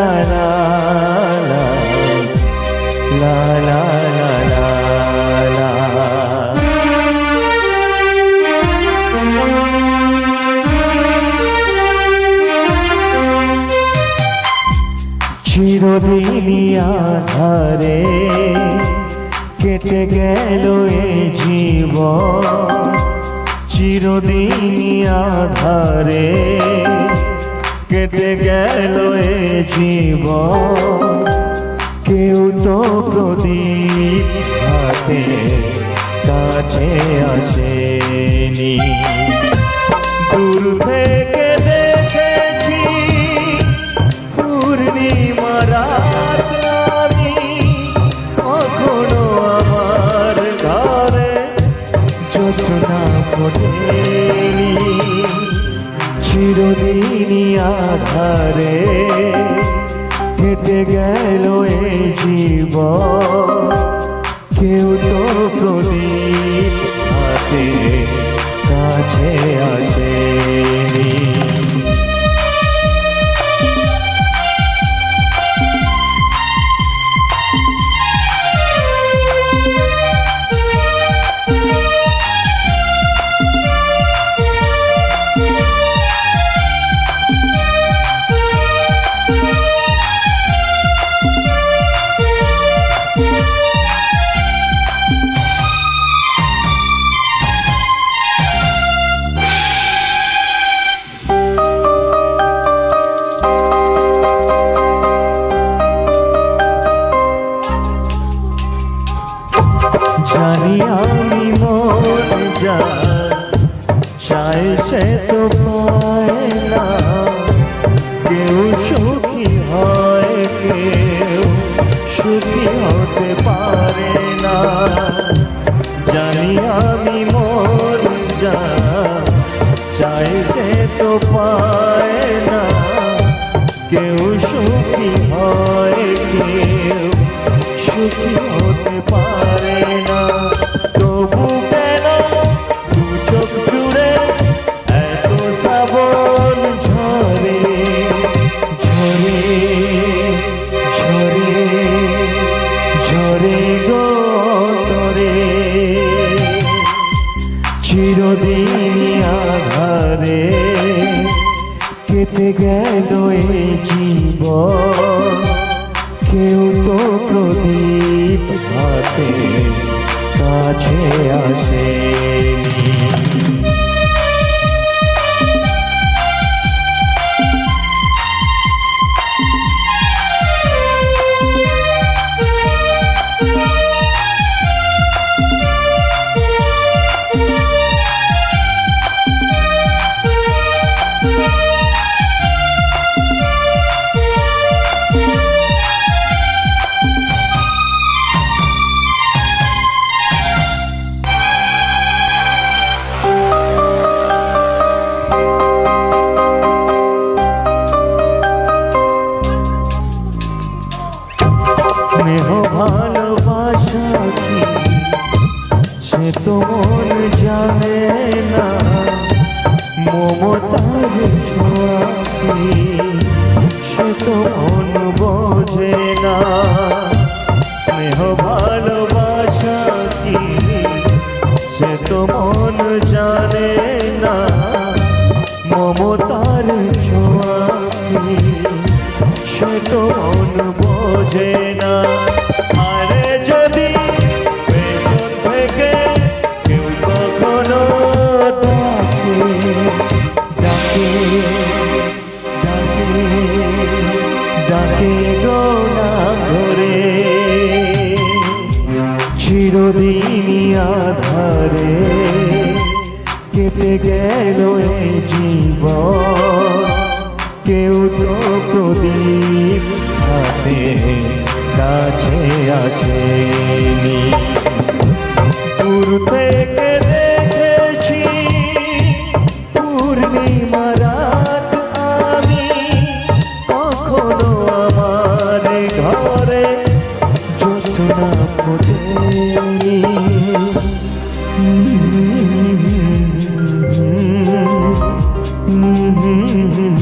লা লা লা লা লা লা লা। চিরদিনই আধারে কেটে গেল এ জীবন, চিরদিনই আধারে কেটে গেল এ জীবন। কেউ তো প্রদীপ হাতে কাছে আসেনি, দূর থেকে দেখেছি পূর্ণিমা রাত আমি, কখনো আমার ঘরে জোছনা ফোটেনি। চিরদিনই আধারে কেটে গেল এ জীবন, কেউ তো প্রদীপ হাতে কাছে আসেনি। জানি আমি মন যা চাই সে তো পায় না, কেউ সুখী হয় কেউ সুখী হতে পারে না। জানি আমি মন যা চাই সে তো পায় না, কেউ সুখী হয় কেউ সুখী হতে পারে না। তবু কেন দু চোখ জুড়ে এত শ্রাবণ ঝরে ঝরে ঝরে ঝরে গো তরে। চিরদিনই আধারে কেটে গেল এ জীবন, কেউ তো প্রদীপ হাতে কাছে আসেনি। স্নেহ ভালোবাসা কি সে তো মন জানে না, মমতার ছোঁয়া কি সে তো মন বোঝে না। স্নেহ ভালোবাসা কি সে তো মন জানে না, মমতার ছোঁয়া কি সে তো মন বোঝে না। আরে যদি পেছন থেকে কেউ কখনো ডাকে ডাকে ডাকে ডাকে গো না ধরে, চিরদিনই আধারে কেটে গেল এ জীবন, কেউ তো প্রদীপ হাতে কাছে আসেনি। দূর থেকে দেখেছি পূর্ণিমা রাত আমি, কখনো আমার ঘরে জোছনা ফোটেনি। Mm-hmm.